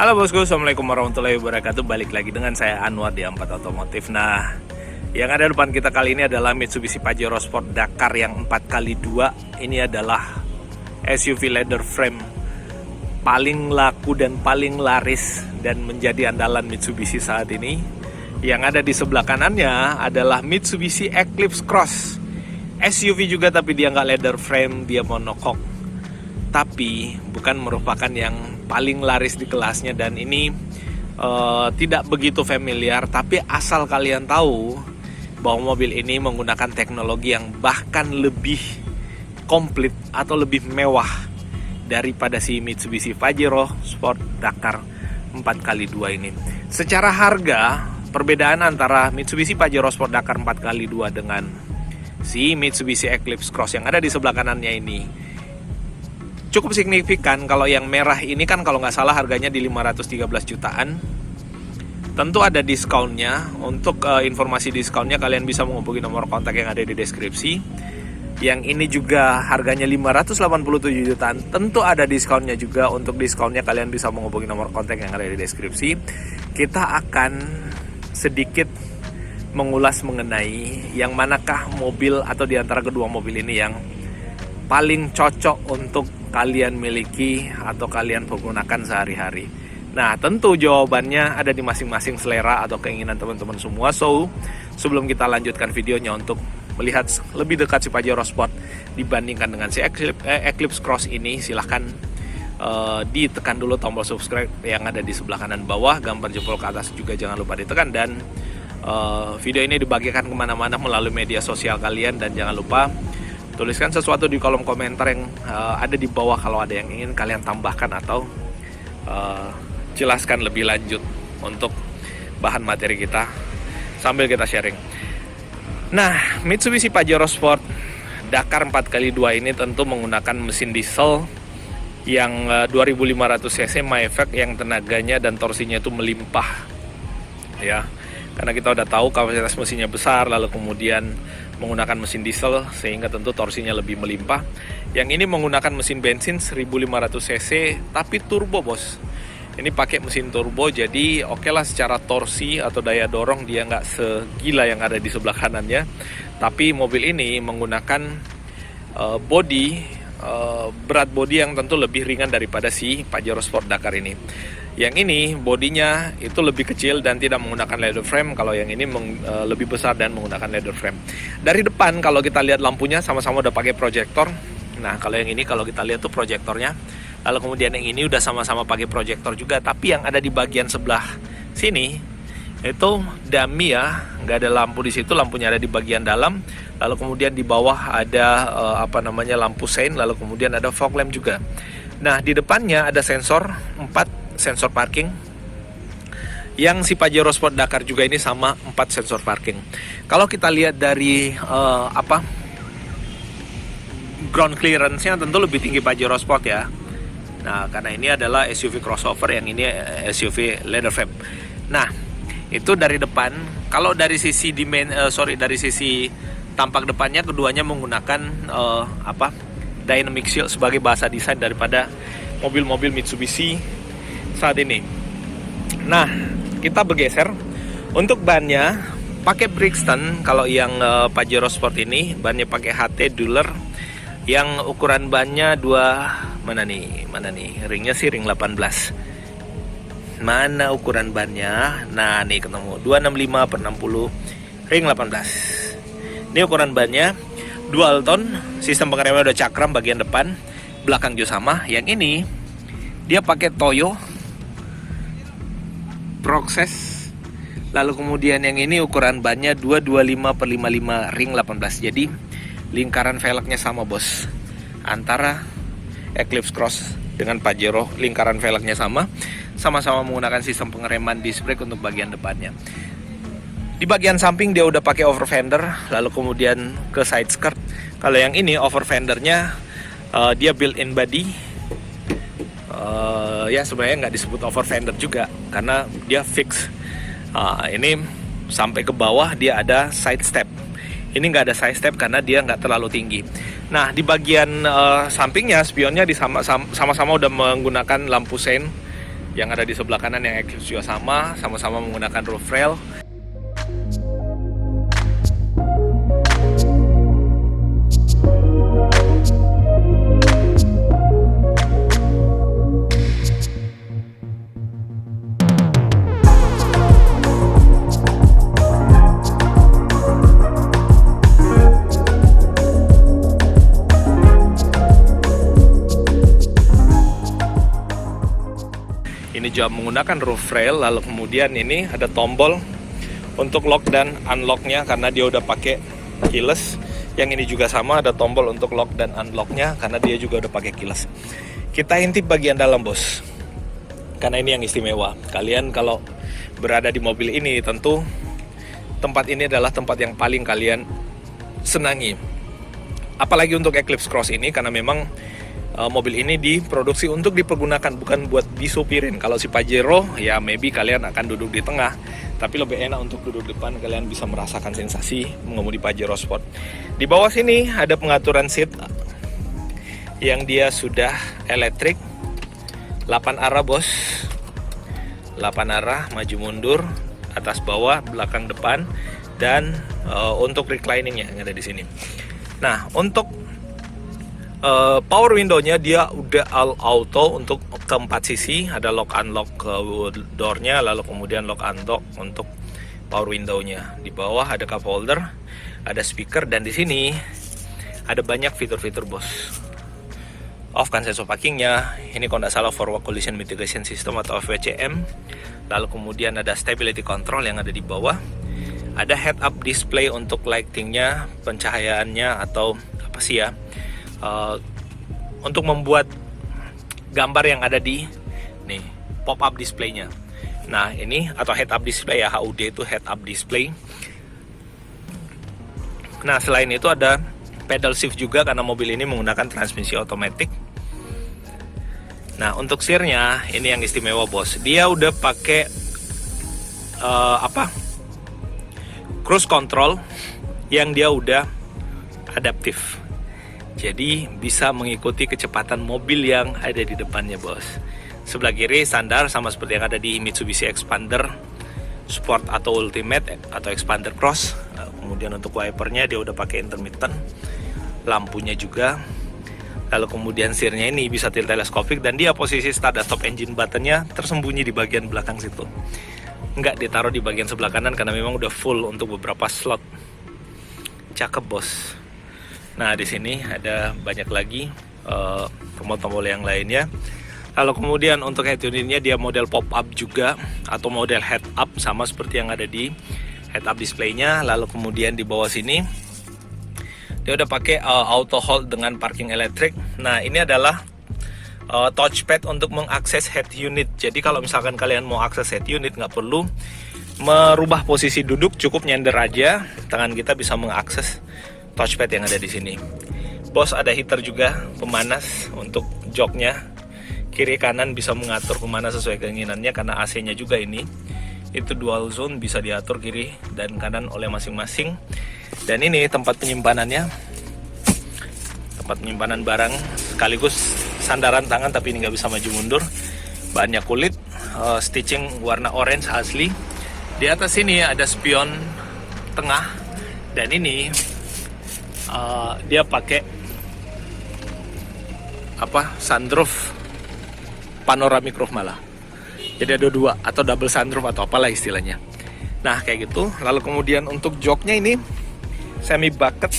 Halo bosku, assalamualaikum warahmatullahi wabarakatuh. Balik lagi dengan saya Anwar di Ampat Otomotif. Nah, yang ada depan kita kali ini adalah Mitsubishi Pajero Sport Dakar yang 4x2. Ini adalah SUV leather frame paling laku dan paling laris dan menjadi andalan Mitsubishi saat ini. Yang ada di sebelah kanannya adalah Mitsubishi Eclipse Cross, SUV juga tapi dia nggak leather frame, dia monocoque. Tapi bukan merupakan yang paling laris di kelasnya, dan ini tidak begitu familiar. Tapi asal kalian tahu bahwa mobil ini menggunakan teknologi yang bahkan lebih komplit atau lebih mewah daripada si Mitsubishi Pajero Sport Dakar 4x2 ini. Secara harga, perbedaan antara Mitsubishi Pajero Sport Dakar 4x2 dengan si Mitsubishi Eclipse Cross yang ada di sebelah kanannya ini cukup signifikan. Kalau yang merah ini kan kalau nggak salah harganya di 513 jutaan. Tentu ada diskonnya. Untuk informasi diskonnya kalian bisa menghubungi nomor kontak yang ada di deskripsi. Yang ini juga harganya 587 jutaan. Tentu ada diskonnya juga. Untuk diskonnya kalian bisa menghubungi nomor kontak yang ada di deskripsi. Kita akan sedikit mengulas mengenai yang manakah mobil atau di antara kedua mobil ini yang paling cocok untuk kalian miliki atau kalian pergunakan sehari-hari. Nah, tentu jawabannya ada di masing-masing selera atau keinginan teman-teman semua. So, sebelum kita lanjutkan videonya untuk melihat lebih dekat si Pajero Sport dibandingkan dengan si Eclipse Cross ini, silahkan ditekan dulu tombol subscribe yang ada di sebelah kanan bawah, gambar jempol ke atas juga jangan lupa ditekan, dan video ini dibagikan kemana-mana melalui media sosial kalian. Dan jangan lupa tuliskan sesuatu di kolom komentar yang ada di bawah kalau ada yang ingin kalian tambahkan atau jelaskan lebih lanjut untuk bahan materi kita sambil kita sharing. Nah, Mitsubishi Pajero Sport Dakar 4x2 ini tentu menggunakan mesin diesel yang 2500 cc Mayfect yang tenaganya dan torsinya itu melimpah ya. Karena kita udah tahu kapasitas mesinnya besar, lalu kemudian menggunakan mesin diesel sehingga tentu torsinya lebih melimpah. Yang ini menggunakan mesin bensin 1500 cc tapi turbo, bos. Ini pakai mesin turbo, jadi oke lah secara torsi atau daya dorong dia nggak segila yang ada di sebelah kanannya. Tapi mobil ini menggunakan berat bodi yang tentu lebih ringan daripada si Pajero Sport Dakar ini. Yang ini bodinya itu lebih kecil dan tidak menggunakan leather frame. Kalau yang ini lebih besar dan menggunakan leather frame. Dari depan kalau kita lihat lampunya sama-sama udah pakai proyektor. Nah, kalau yang ini kalau kita lihat tuh proyektornya. Lalu kemudian yang ini udah sama-sama pakai proyektor juga. Tapi yang ada di bagian sebelah sini itu dummy ya, nggak ada lampu di situ. Lampunya ada di bagian dalam. Lalu kemudian di bawah ada lampu sein. Lalu kemudian ada fog lamp juga. Nah, di depannya ada sensor 4 sensor parking. Yang si Pajero Sport Dakar juga ini sama 4 sensor parking. Kalau kita lihat dari ground clearance-nya tentu lebih tinggi Pajero Sport ya. Nah, karena ini adalah SUV crossover, yang ini SUV leather frame. Nah, itu dari depan. Kalau dari sisi dari sisi tampak depannya, keduanya menggunakan dynamic shield sebagai bahasa desain daripada mobil-mobil Mitsubishi saat ini. Nah, kita bergeser untuk bannya. pakai Brixton. Kalau yang Pajero Sport ini bannya pakai HT Dueler yang ukuran bannya mana nih ringnya sih ring 18. Mana ukuran bannya? Nah, nih ketemu 265/60 ring 18. Ini ukuran bannya dual tone, sistem pengereman udah cakram bagian depan, belakang juga sama. Yang ini dia pakai Toyo Proxes. Lalu kemudian yang ini ukuran bannya 225/55 ring 18. Jadi lingkaran velgnya sama, bos. Antara Eclipse Cross dengan Pajero lingkaran velgnya sama-sama menggunakan sistem pengereman disc brake untuk bagian depannya. Di bagian samping dia udah pakai over fender, lalu kemudian ke side skirt. Kalau yang ini over fendernya dia built-in body. Ya sebenarnya nggak disebut over fender juga karena dia fix. Ini sampai ke bawah dia ada side step. Ini nggak ada side step karena dia nggak terlalu tinggi. Nah, di bagian sampingnya spionnya sama-sama udah menggunakan lampu sein yang ada di sebelah kanan yang Eclipse juga sama-sama menggunakan roof rail. Ini juga menggunakan roof rail, lalu kemudian ini ada tombol untuk lock dan unlocknya karena dia udah pakai keyless. Yang ini juga sama, ada tombol untuk lock dan unlocknya karena dia juga udah pakai keyless. Kita intip bagian dalam, bos, karena ini yang istimewa. Kalian kalau berada di mobil ini tentu tempat ini adalah tempat yang paling kalian senangi. Apalagi untuk Eclipse Cross ini karena memang mobil ini diproduksi untuk dipergunakan, bukan buat disupirin. Kalau si Pajero, ya maybe kalian akan duduk di tengah, tapi lebih enak untuk duduk depan. Kalian bisa merasakan sensasi mengemudi Pajero Sport. Di bawah sini ada pengaturan seat yang dia sudah elektrik, 8 arah, bos. 8 arah, maju mundur, atas bawah, belakang depan, dan untuk recliningnya yang ada di sini. Nah, untuk power window-nya dia udah all auto untuk keempat sisi, ada lock unlock door-nya, lalu kemudian lock unlock untuk power window-nya. Di bawah ada cup holder, ada speaker, dan di sini ada banyak fitur-fitur, bos. Off kan sensor parkingnya, ini kalau nggak salah forward collision mitigation system atau FWCM. Lalu kemudian ada stability control yang ada di bawah, ada head up display untuk lighting-nya, pencahayaannya atau apa sih ya, untuk membuat gambar yang ada di nih pop up display-nya. Nah, ini atau head up display ya, HUD itu head up display. Nah, selain itu ada pedal shift juga karena mobil ini menggunakan transmisi otomatis. Nah, untuk setirnya ini yang istimewa, bos. Dia udah pakai cruise control yang dia udah adaptif. Jadi bisa mengikuti kecepatan mobil yang ada di depannya, bos. Sebelah kiri standar sama seperti yang ada di Mitsubishi Expander Sport atau Ultimate atau Expander Cross. Kemudian untuk wipernya dia udah pakai intermittent, lampunya juga. Lalu kemudian setirnya ini bisa tilt teleskopik dan dia posisi start dan stop engine buttonnya tersembunyi di bagian belakang situ. Nggak ditaruh di bagian sebelah kanan karena memang udah full untuk beberapa slot. Cakep, bos. Nah, di sini ada banyak lagi tombol-tombol yang lainnya. Lalu kemudian untuk head unitnya dia model pop up juga atau model head up sama seperti yang ada di head up display-nya. Lalu kemudian di bawah sini dia udah pakai auto hold dengan parking elektrik. Nah, ini adalah touchpad untuk mengakses head unit. Jadi kalau misalkan kalian mau akses head unit nggak perlu merubah posisi duduk, cukup nyender aja, tangan kita bisa mengakses touchpad yang ada di sini. Bos, ada heater juga, pemanas untuk joknya. Kiri kanan bisa mengatur pemanas sesuai keinginannya karena AC-nya juga ini. Itu dual zone, bisa diatur kiri dan kanan oleh masing-masing. Dan ini tempat penyimpanannya. Tempat penyimpanan barang sekaligus sandaran tangan, tapi ini nggak bisa maju mundur. Banyak kulit, stitching warna orange asli. Di atas sini ada spion tengah, dan ini dia pakai sunroof panoramic roof malah. Jadi ada dua atau double sunroof atau apalah istilahnya. Nah kayak gitu. Lalu kemudian untuk joknya ini semi bucket.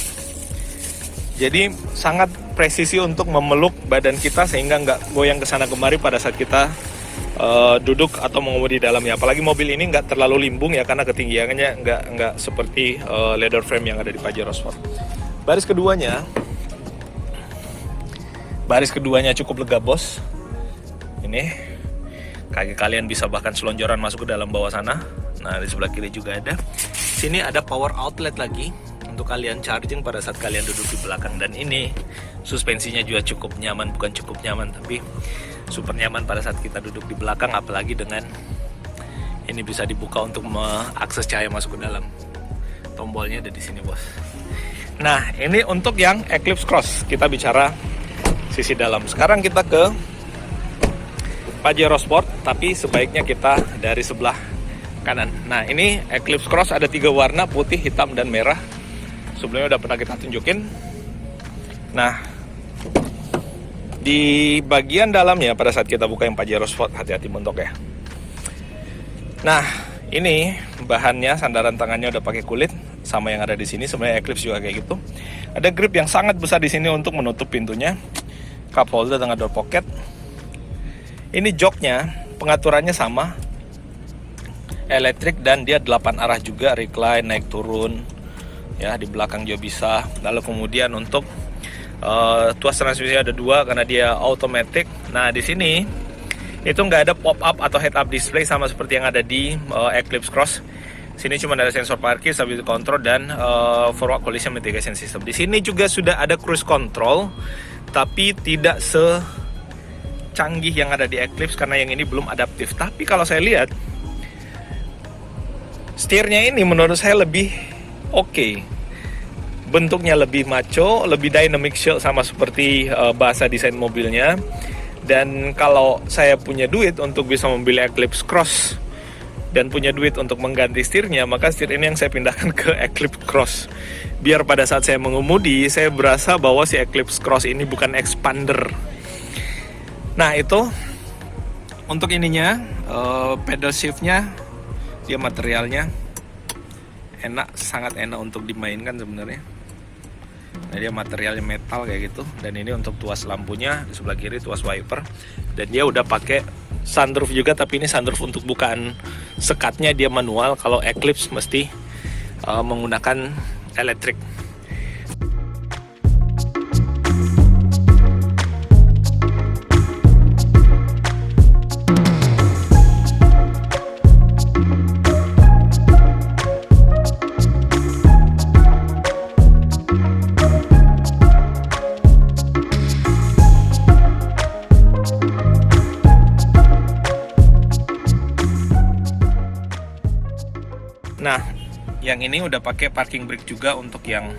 Jadi sangat presisi untuk memeluk badan kita sehingga nggak goyang kesana kemari pada saat kita duduk atau mengemudi di dalamnya. Apalagi mobil ini nggak terlalu limbung ya, karena ketinggiannya nggak seperti leather frame yang ada di Pajero Sport. Baris keduanya cukup lega bos. Ini kaki kalian bisa bahkan selonjoran masuk ke dalam bawah sana. Nah di sebelah kiri juga ada. Sini ada power outlet lagi untuk kalian charging pada saat kalian duduk di belakang. Dan ini suspensinya juga cukup nyaman, bukan cukup nyaman tapi super nyaman pada saat kita duduk di belakang. Apalagi dengan ini bisa dibuka untuk mengakses cahaya masuk ke dalam. Tombolnya ada di sini bos. Nah ini untuk yang Eclipse Cross, kita bicara sisi dalam. Sekarang kita ke Pajero Sport, tapi sebaiknya kita dari sebelah kanan. Nah ini Eclipse Cross ada 3 warna, putih, hitam, dan merah. Sebelumnya udah pernah kita tunjukin. Nah di bagian dalamnya pada saat kita buka yang Pajero Sport, hati-hati bentok ya. Nah ini bahannya, sandaran tangannya udah pakai kulit sama yang ada di sini. Sebenarnya Eclipse juga kayak gitu. Ada grip yang sangat besar di sini untuk menutup pintunya. Cup holder dengan door pocket. Ini joknya, pengaturannya sama, elektrik, dan dia 8 arah juga, recline, naik turun, ya di belakang juga bisa. Lalu kemudian untuk tuas transmisi ada 2 karena dia automatic. Nah di sini itu nggak ada pop up atau head up display sama seperti yang ada di Eclipse Cross. Sini cuma ada sensor parkir, stability control, dan forward collision mitigation system. Di sini juga sudah ada cruise control, tapi tidak canggih yang ada di Eclipse karena yang ini belum adaptif. Tapi kalau saya lihat setirnya ini menurut saya lebih oke. Bentuknya lebih macho, lebih dynamic shield sama seperti bahasa desain mobilnya. Dan kalau saya punya duit untuk bisa membeli Eclipse Cross dan punya duit untuk mengganti setirnya, maka setir ini yang saya pindahkan ke Eclipse Cross. Biar pada saat saya mengemudi, saya berasa bahwa si Eclipse Cross ini bukan expander. Nah itu untuk ininya, pedal shiftnya, dia materialnya enak, sangat enak untuk dimainkan sebenarnya. Nah dia materialnya metal kayak gitu. Dan ini untuk tuas lampunya, di sebelah kiri tuas wiper. Dan dia udah pakai sunroof juga, tapi ini sunroof untuk bukaan sekatnya dia manual. Kalau Eclipse mesti menggunakan elektrik. Nah, yang ini udah pakai parking brake juga untuk yang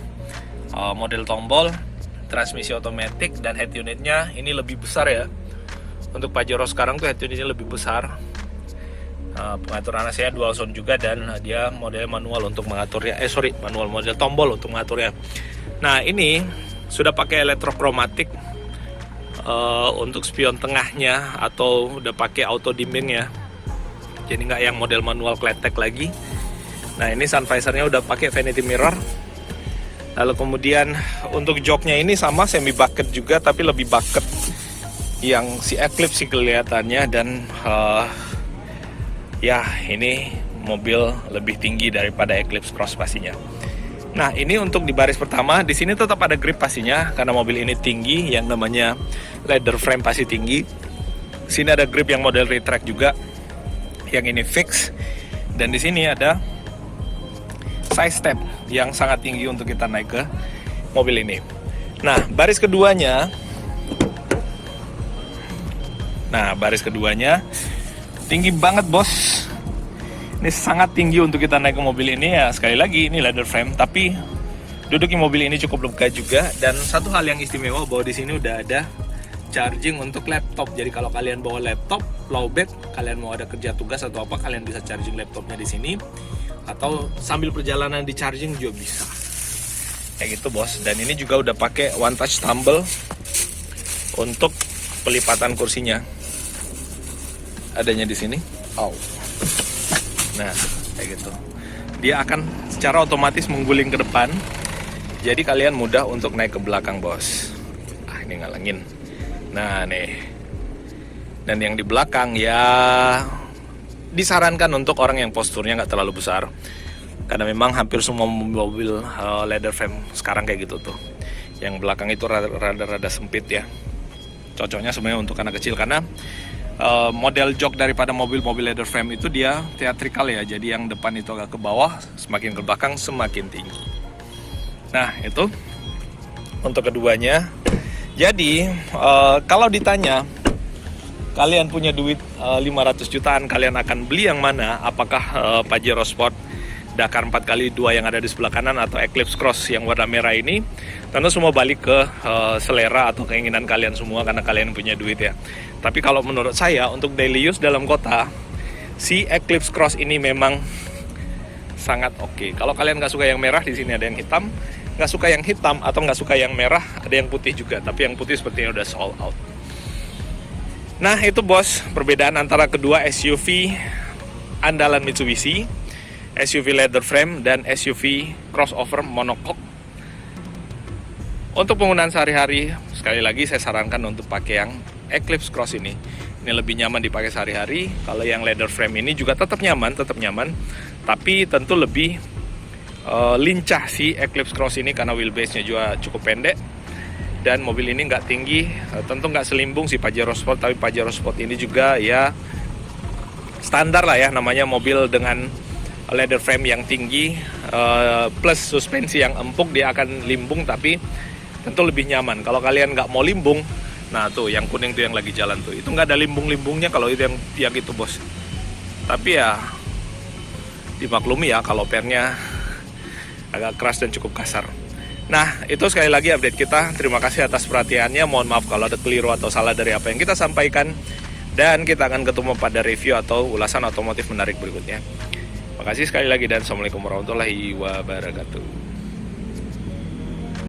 model tombol, transmisi otomatis, dan head unitnya ini lebih besar ya. Untuk Pajero sekarang tuh head unitnya lebih besar. Pengaturan AC-nya dual zone juga, dan dia model manual untuk mengaturnya. Manual model tombol untuk mengaturnya. Nah, ini sudah pakai elektrokromatik untuk spion tengahnya, atau udah pakai auto dimming ya. Jadi nggak yang model manual kletek lagi. Nah ini sun visornya udah pakai vanity mirror. Lalu kemudian untuk joknya ini sama semi bucket juga, tapi lebih bucket yang si Eclipse sih kelihatannya. Dan ya ini mobil lebih tinggi daripada Eclipse Cross pastinya. Nah ini untuk di baris pertama, di sini tetap ada grip pastinya karena mobil ini tinggi, yang namanya leather frame pasti tinggi. Sini ada grip yang model retract juga, yang ini fix. Dan di sini ada side step yang sangat tinggi untuk kita naik ke mobil ini. Nah, baris keduanya tinggi banget, bos. Ini sangat tinggi untuk kita naik ke mobil ini ya. Sekali lagi ini leather frame, tapi duduk di mobil ini cukup lega juga. Dan satu hal yang istimewa bahwa di sini udah ada charging untuk laptop. Jadi kalau kalian bawa laptop, lowbat, kalian mau ada kerja tugas atau apa, kalian bisa charging laptopnya di sini. Atau sambil perjalanan di charging juga bisa. Kayak gitu bos. Dan ini juga udah pakai one touch tumble untuk pelipatan kursinya. Adanya di sini. Nah, kayak gitu. Dia akan secara otomatis mengguling ke depan. Jadi kalian mudah untuk naik ke belakang bos. Ini ngalangin. Nah nih. Dan yang di belakang ya disarankan untuk orang yang posturnya nggak terlalu besar. Karena memang hampir semua mobil leather frame sekarang kayak gitu tuh. Yang belakang itu rada sempit ya. Cocoknya sebenarnya untuk anak kecil karena model jok daripada mobil-mobil leather frame itu dia teatrikal ya. Jadi yang depan itu agak ke bawah, semakin ke belakang semakin tinggi. Nah itu untuk keduanya. Jadi kalau ditanya kalian punya duit 500 jutaan, kalian akan beli yang mana? Apakah Pajero Sport Dakar 4x2 yang ada di sebelah kanan atau Eclipse Cross yang warna merah ini? Tentu semua balik ke selera atau keinginan kalian semua karena kalian punya duit ya. Tapi kalau menurut saya untuk daily use dalam kota, si Eclipse Cross ini memang sangat oke. Kalau kalian nggak suka yang merah, di sini ada yang hitam. Nggak suka yang hitam atau nggak suka yang merah, ada yang putih juga. Tapi yang putih sepertinya udah sold out. Nah itu bos, perbedaan antara kedua SUV andalan Mitsubishi, SUV leather frame dan SUV crossover monocoque. Untuk penggunaan sehari-hari, sekali lagi saya sarankan untuk pakai yang Eclipse Cross ini. Ini lebih nyaman dipakai sehari-hari. Kalau yang leather frame ini juga tetap nyaman, tapi tentu lebih lincah si Eclipse Cross ini karena wheelbase-nya juga cukup pendek. Dan mobil ini nggak tinggi, tentu nggak selimbung si Pajero Sport, tapi Pajero Sport ini juga ya standar lah ya, namanya mobil dengan leather frame yang tinggi plus suspensi yang empuk, dia akan limbung tapi tentu lebih nyaman. Kalau kalian nggak mau limbung, nah tuh yang kuning tuh yang lagi jalan tuh, itu nggak ada limbung-limbungnya kalau itu yang itu bos. Tapi ya dimaklumi ya kalau pernya agak keras dan cukup kasar. Nah, itu sekali lagi update kita. Terima kasih atas perhatiannya. Mohon maaf kalau ada keliru atau salah dari apa yang kita sampaikan. Dan kita akan ketemu pada review atau ulasan otomotif menarik berikutnya. Terima kasih sekali lagi dan Assalamualaikum warahmatullahi wabarakatuh.